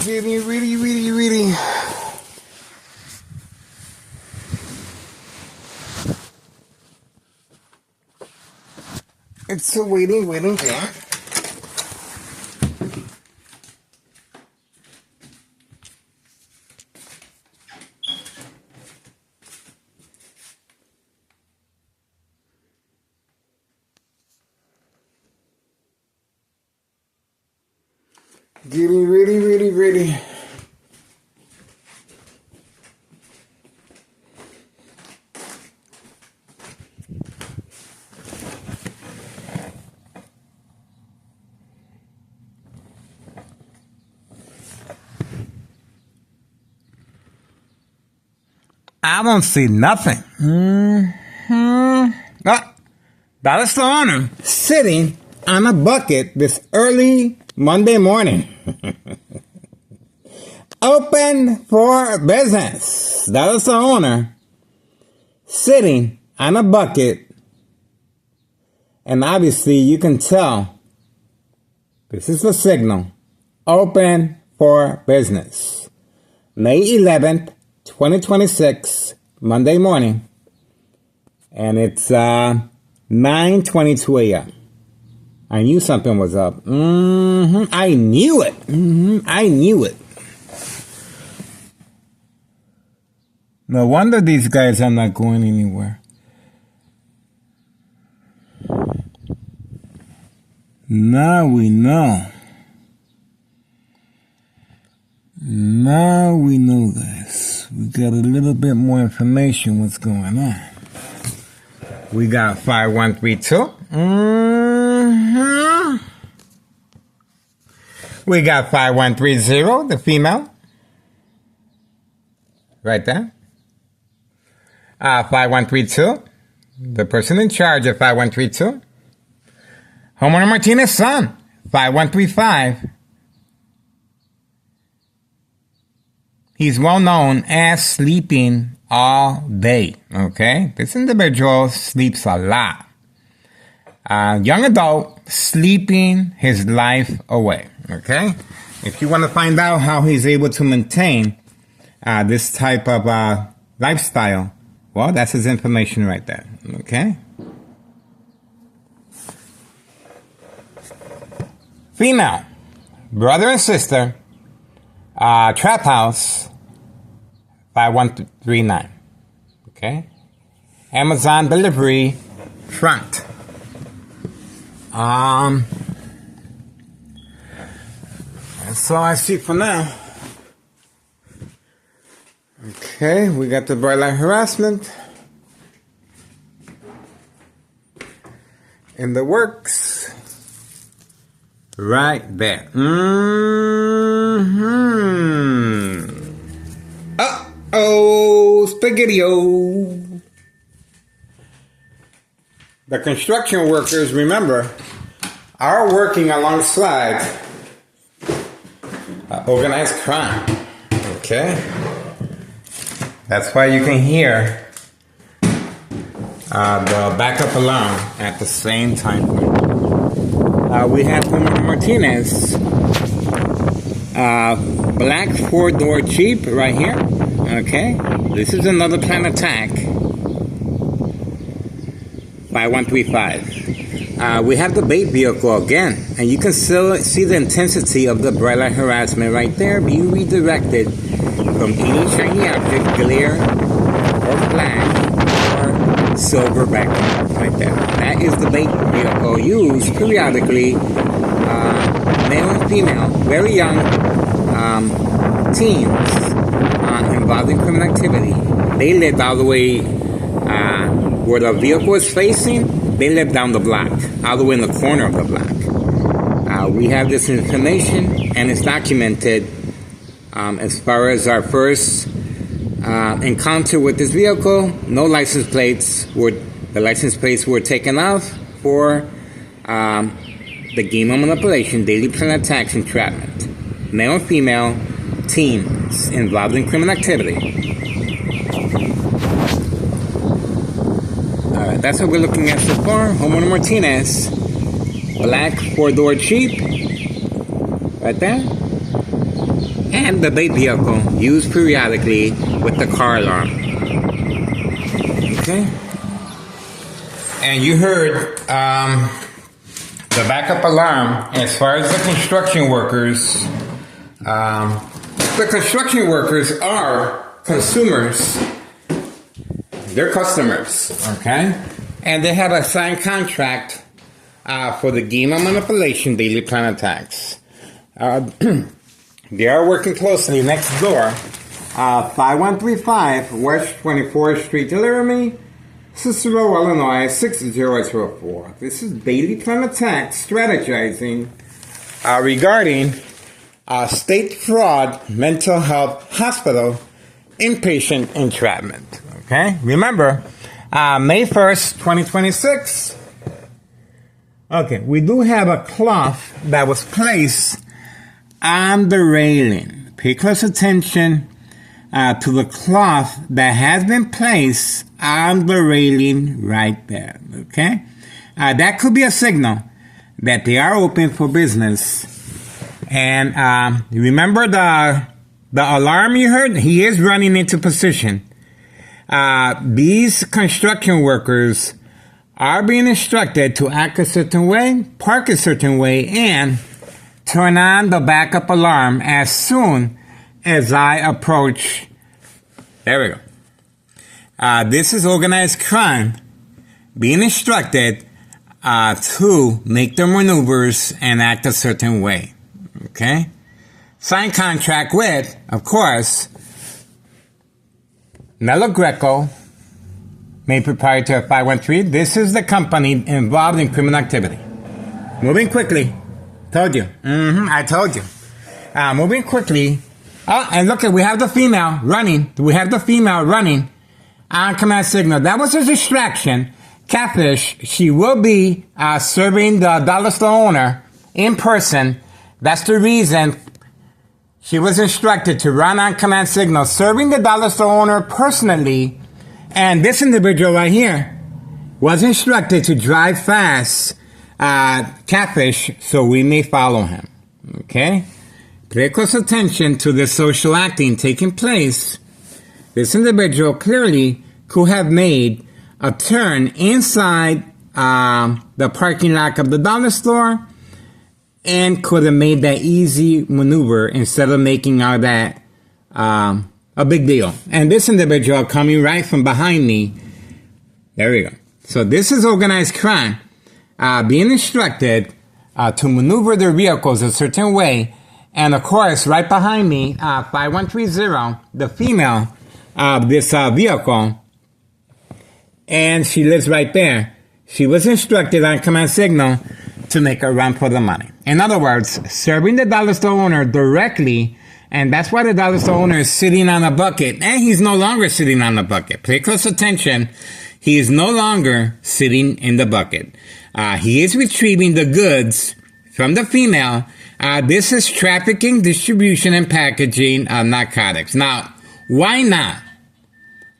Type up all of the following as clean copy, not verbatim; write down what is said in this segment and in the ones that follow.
Really, really, really, really. It's a waiting game. Getting really, really, really. I don't see nothing. Ah, that is the owner sitting on a bucket this early Monday morning. Open for business. That is the owner sitting on a bucket. And obviously you can tell this is the signal. Open for business. May 11th, 2026, Monday morning. And it's 9:22 a.m. I knew something was up. I knew it. I knew it. No wonder these guys are not going anywhere. Now we know. Now we know this. We got a little bit more information what's going on. We got 5132. We got 5130, the female. Right there. 5132, the person in charge of 5132. Homeowner Martinez son, 5135. He's well known as sleeping all day, okay? This individual sleeps a lot. Young adult, sleeping his life away, okay? If you want to find out how he's able to maintain this type of lifestyle, well, that's his information right there, okay? Female, brother and sister, trap house, 5139, okay? Amazon delivery, front. That's all I see for now. Okay, we got the bright light harassment in the works right there. Uh-oh, spaghetti-o. The construction workers, remember, are working alongside organized crime. Okay? That's why you can hear the backup alarm at the same time. We have Homeowner Martinez, black 4-door Jeep right here. Okay, this is another planned attack. 5135. We have the bait vehicle again, and you can still see the intensity of the bright light harassment right there, being redirected from any shiny object, glare, or flash, or silver background right there. That is the bait vehicle used periodically, male and female, very young teens involved in criminal activity. They lived all the way where the vehicle is facing. They live down the block, all the way in the corner of the block. We have this information, and it's documented as far as our first encounter with this vehicle. No license plates were, the license plates were taken off for the game of manipulation, daily plan attacks, entrapment. Male and female teens involved in criminal activity. Alright, that's what we're looking at so far. Homeowner Martinez, black 4-door Jeep, right there. and the bait vehicle used periodically with the car alarm. Okay? And you heard the backup alarm as far as the construction workers. The construction workers are consumers. They're customers, okay? And they have a signed contract for the game of manipulation daily plan attacks. They are working closely next door, 5135 West 24th Street, Laramie, Cicero, Illinois, 6004. This is daily plan attacks strategizing regarding state fraud mental health hospital inpatient entrapment. Okay, remember, May 1st, 2026. Okay, we do have a cloth that was placed on the railing. Pay close attention to the cloth that has been placed on the railing right there. Okay, that could be a signal that they are open for business. And remember the alarm you heard? He is running into position. These construction workers are being instructed to act a certain way, park a certain way, and turn on the backup alarm as soon as I approach. There we go. This is organized crime being instructed to make their maneuvers and act a certain way. Okay? Signed contract with, of course, Mello Greco, made proprietor of 513. This is the company involved in criminal activity. Moving quickly. Told you. I told you. Moving quickly. Oh, and look, we have the female running. We have the female running on command signal. That was a distraction. Catfish, she will be serving the dollar store owner in person. That's the reason she was instructed to run on command signal, serving the dollar store owner personally. And this individual right here was instructed to drive fast, Catfish, so we may follow him. Okay? Pay close attention to the social acting taking place. This individual clearly could have made a turn inside the parking lot of the dollar store and could have made that easy maneuver instead of making all that a big deal. And this individual coming right from behind me. There we go. So this is organized crime. Being instructed to maneuver their vehicles a certain way. And of course, right behind me, 5130, the female of this vehicle. And she lives right there. She was instructed on command signal to make a run for the money. In other words, serving the dollar store owner directly. And that's why the dollar store owner is sitting on a bucket. And he's no longer sitting on the bucket. Pay close attention. He is no longer sitting in the bucket. He is retrieving the goods from the female. This is trafficking, distribution, and packaging of narcotics. Now, why not?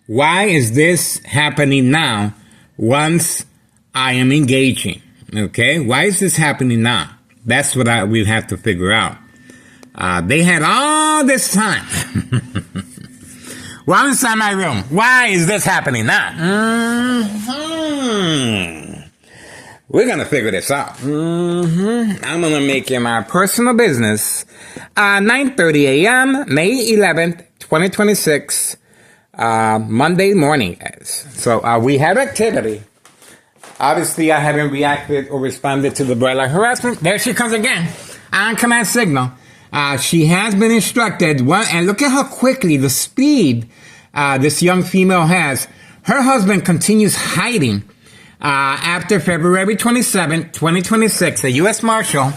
Why is this happening now once I am engaging? Okay? Why is this happening now? That's what we have to figure out. They had all this time. While inside my room. Why is this happening now? We're going to figure this out. I'm going to make it my personal business. 9:30 a.m., May 11th, 2026, Monday morning, guys. So we have activity. Obviously, I haven't reacted or responded to the broiler harassment. There she comes again. On command signal. She has been instructed, and look at how quickly, the speed this young female has. Her husband continues hiding after February 27, 2026. The U.S. Marshal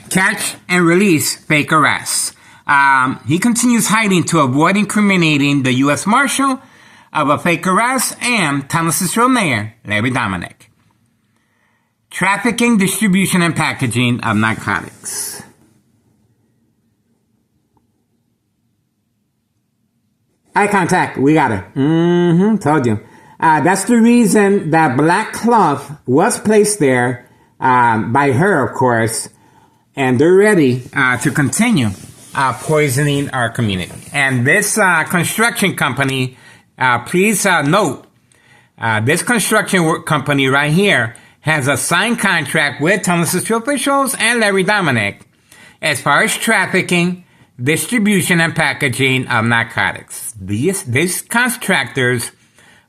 catch and release fake arrests. He continues hiding to avoid incriminating the U.S. Marshal of a fake arrest and Thomas Mayor, Larry Dominic. Trafficking, distribution, and packaging of narcotics. Eye contact. We got her. Told you. That's the reason that black cloth was placed there by her, of course. And they're ready to continue. poisoning our community. And this construction company, please note, this construction company right here has a signed contract with Tunless officials and Larry Dominic as far as trafficking, distribution, and packaging of narcotics. These contractors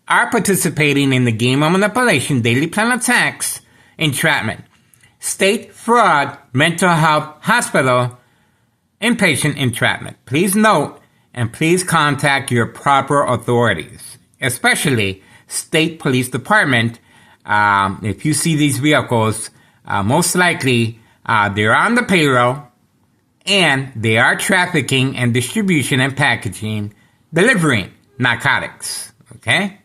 are participating in the game of manipulation, daily plan attacks, entrapment, state fraud, mental health, hospital, inpatient entrapment. Please note and please contact your proper authorities, especially state police department. If you see these vehicles, most likely they're on the payroll and they are trafficking and distribution and packaging, delivering narcotics. Okay?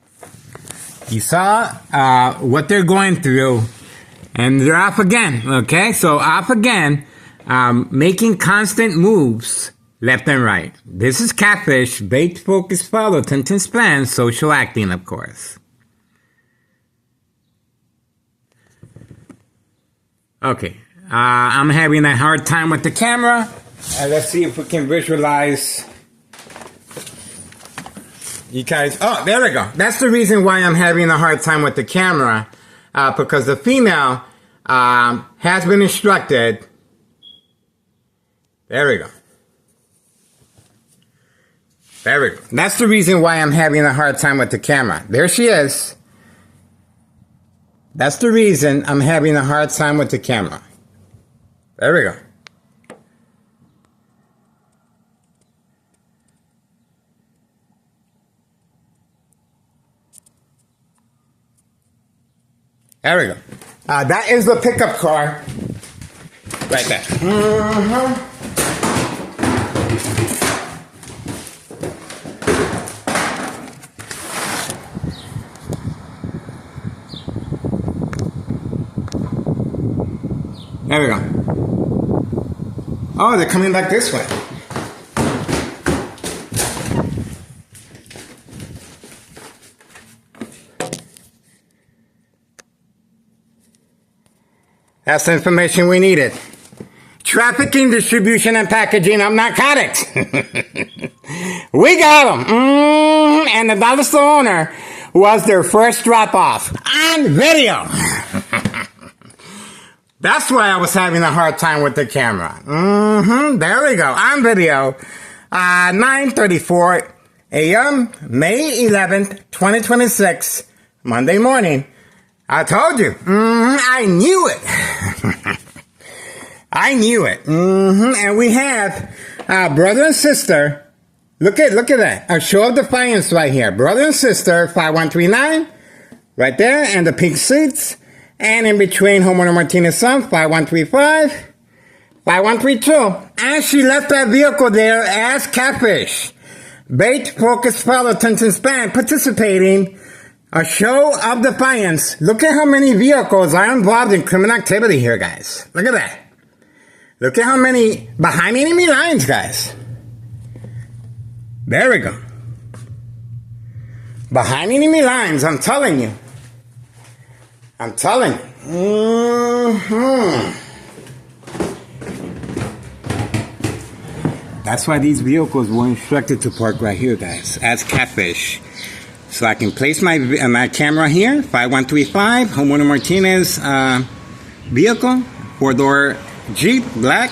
You saw what they're going through, and they're off again. Okay? So off again, making constant moves left and right. This is catfish, bait, focus, follow, Tintin's plan, social acting, of course. Okay, I'm having a hard time with the camera. Let's see if we can visualize. You guys, oh, there we go. That's the reason why I'm having a hard time with the camera, because the female has been instructed. There we go. There we go. That's the reason why I'm having a hard time with the camera. There she is. That's the reason I'm having a hard time with the camera. There we go. There we go. That is the pickup car. Right there. Mm-hmm. There we go. Oh, they're coming back this way. That's the information we needed. Trafficking, distribution, and packaging of narcotics. We got them. And the dollar store owner was their first drop-off on video. That's why I was having a hard time with the camera. There we go. On video. 9:34 a.m. May 11th, 2026. Monday morning. I told you. I knew it. I knew it. And we have brother and sister. Look at that. A show of defiance right here. Brother and sister, 5139. Right there. And the pink seats. And in between, Homeowner Martinez son, 5135, 5132. And she left that vehicle there as catfish. Bait, focus, follow, attention span, participating. A show of defiance. Look at how many vehicles are involved in criminal activity here, guys. Look at that. Look at how many behind enemy lines, guys. There we go. Behind enemy lines, I'm telling you. I'm telling you. That's why these vehicles were instructed to park right here, guys, as catfish. So I can place my camera here, 5135, Homeowner Martinez vehicle, 4-door Jeep, black,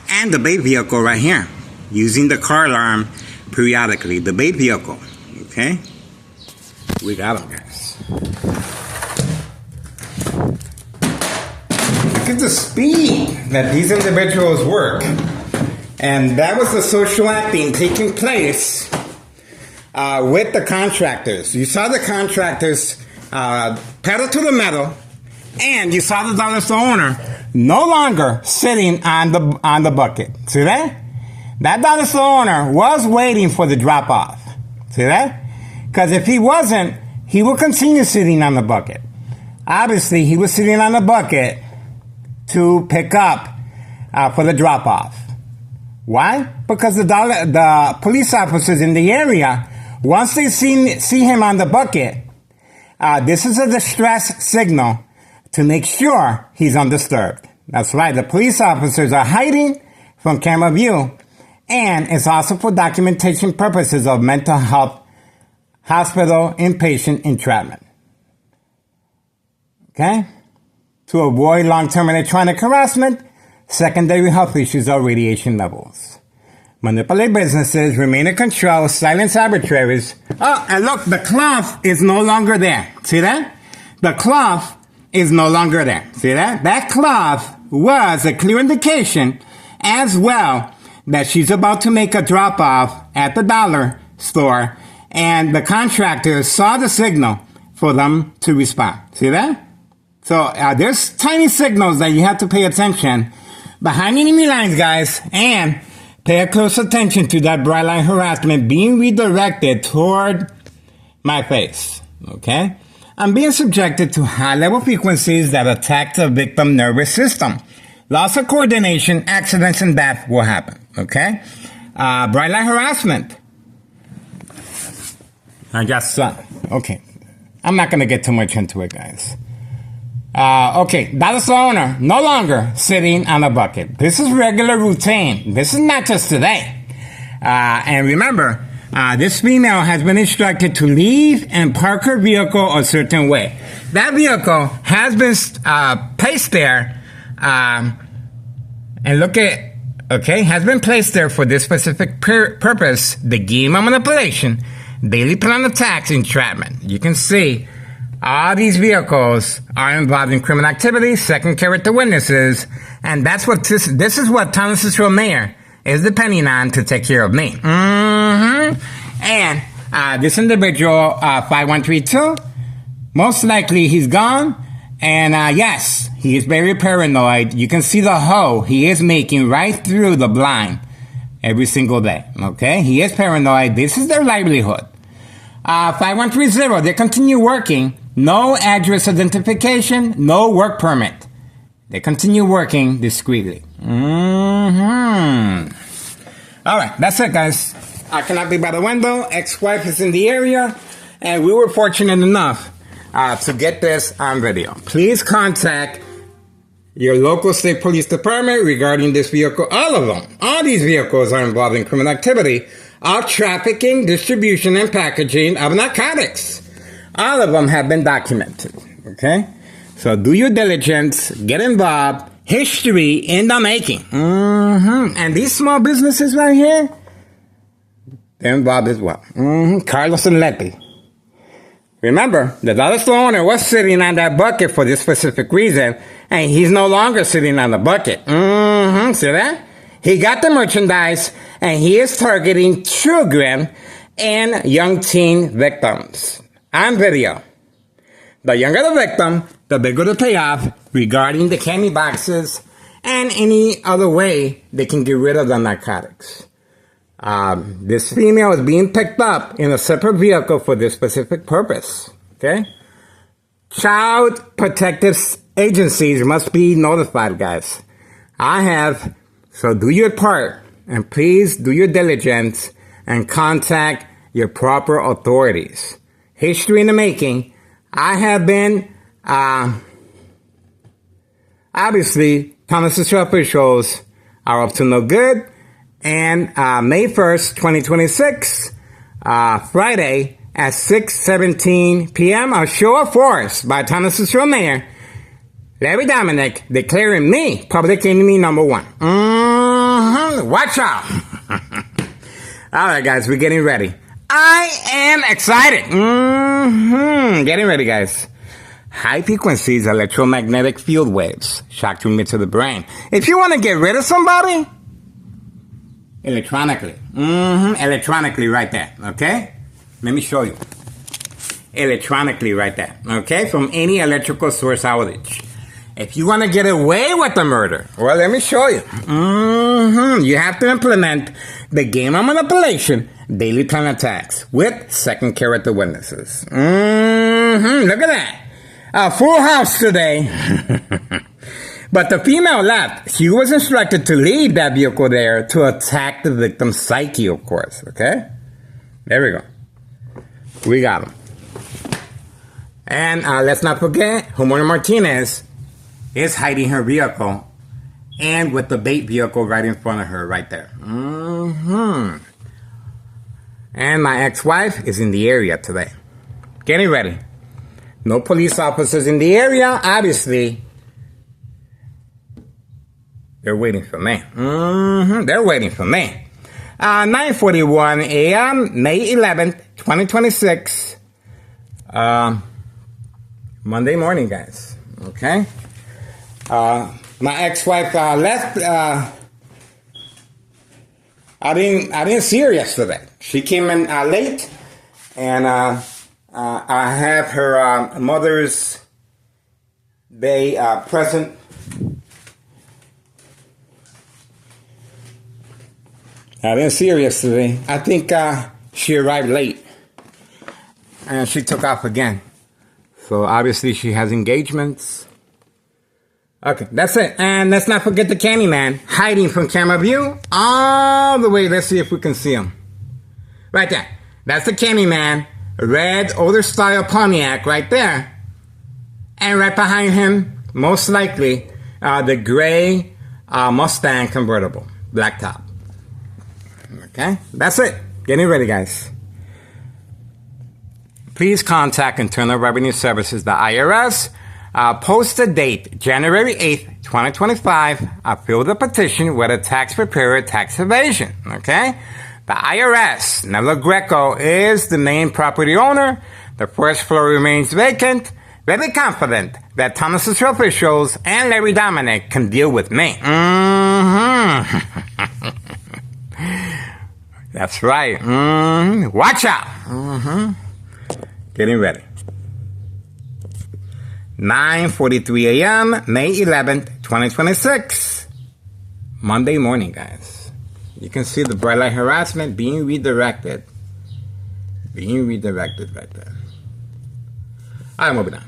and the bait vehicle right here, using the car alarm periodically. The bait vehicle, okay? We got them, guys. Look at the speed that these individuals work. And that was the social acting taking place with the contractors. You saw the contractors pedal to the metal, and you saw the dollar store owner no longer sitting on the bucket. See that? That dollar store owner was waiting for the drop off. See that? Because if he wasn't, he would continue sitting on the bucket. Obviously, he was sitting on the bucket to pick up for the drop off. Why? Because the police officers in the area, once they see him on the bucket, this is a distress signal to make sure he's undisturbed. That's right. The police officers are hiding from camera view, and it's also for documentation purposes of mental health hospital inpatient entrapment. Okay? To avoid long-term electronic harassment, secondary health issues or radiation levels. Manipulate businesses, remain in control, silence arbitraries. Oh, and look, the cloth is no longer there. See that? The cloth is no longer there. See that? That cloth was a clear indication as well that she's about to make a drop-off at the dollar store, and the contractor saw the signal for them to respond. See that? So there's tiny signals that you have to pay attention behind enemy lines, guys, and pay close attention to that bright line harassment being redirected toward my face, okay? I'm being subjected to high-level frequencies that attack the victim nervous system. Loss of coordination, accidents, and death will happen, okay? Bright line harassment. Okay. I'm not going to get too much into it, guys. Okay, dollar store owner, no longer sitting on a bucket. This is regular routine. This is not just today. And remember, this female has been instructed to leave and park her vehicle a certain way. That vehicle has been placed there, and has been placed there for this specific purpose, the game of manipulation, daily plan attacks, entrapment. You can see all these vehicles are involved in criminal activity, second character witnesses, and that's what this is what Thomas Cicero Mayor is depending on to take care of me. Mm-hmm. And this individual, 5132, most likely he's gone, and yes, he is very paranoid. You can see the hole he is making right through the blind every single day, okay? He is paranoid. This is their livelihood. 5130, they continue working. No address identification, no work permit. They continue working discreetly. Mm-hmm. All right, that's it, guys. I cannot be by the window. Ex-wife is in the area, and we were fortunate enough to get this on video. Please contact your local state police department regarding this vehicle. All of them. All these vehicles are involved in criminal activity of trafficking, distribution, and packaging of narcotics. All of them have been documented, okay? So do your diligence, get involved, history in the making. Mm-hmm. And these small businesses right here, they're involved as well. Mm-hmm. Carlos and Letty. Remember, the dollar store owner was sitting on that bucket for this specific reason, and he's no longer sitting on the bucket. Mm-hmm. See that? He got the merchandise, and he is targeting children and young teen victims. On video. The younger the victim, the bigger the payoff regarding the candy boxes and any other way they can get rid of the narcotics. This female is being picked up in a separate vehicle for this specific purpose. Okay? Child protective agencies must be notified, guys. I have, so do your part, and please do your diligence and contact your proper authorities. History in the making. I have been, obviously, Thomas Cicero officials are up to no good. And May 1st, 2026, Friday at 6:17 p.m., a show of force by Thomas Cicero Mayor Larry Dominic declaring me public enemy number one. Mm-hmm. Watch out. All right, guys, we're getting ready. I am excited. Mm-hmm. Getting ready, guys. High frequencies, electromagnetic field waves, shock transmit to the brain. If you want to get rid of somebody, electronically. Mm-hmm. Electronically right there. Okay? Let me show you. Electronically right there. Okay? From any electrical source outage. If you want to get away with the murder, well, let me show you. Mm-hmm. You have to implement the game of manipulation, daily plan attacks, with second character witnesses. Mm-hmm. Look at that. A full house today. But the female left. She was instructed to leave that vehicle there to attack the victim's psyche, of course. Okay? There we go. We got him. And let's not forget, Homona Martinez is hiding her vehicle and with the bait vehicle right in front of her, right there. And my ex-wife is in the area today. Getting ready. No police officers in the area, obviously. They're waiting for me. They're waiting for me. 9:41 a.m., May 11th, 2026. Monday morning, guys. Okay? My ex-wife left. I didn't see her yesterday. She came in late, and I have her Mother's Day present. I didn't see her yesterday. I think she arrived late, and she took off again. So obviously she has engagements. Okay, that's it. And let's not forget the Candyman hiding from camera view all the way. Let's see if we can see him. Right there. That's the Candyman. Red, older style Pontiac right there. And right behind him, most likely, the gray Mustang convertible. Black top. Okay, that's it. Getting ready, guys. Please contact Internal Revenue Services, the IRS. Post the date, January 8th, 2025. Fill the petition with a tax preparer tax evasion. Okay? The IRS, Nella Greco, is the main property owner. The first floor remains vacant. Very confident that Thomas's officials and Larry Dominic can deal with me. That's right. Watch out. Getting ready. 9:43 a.m., May 11th, 2026. Monday morning, guys. You can see the bright light harassment being redirected. Being redirected right there. All right, moving on.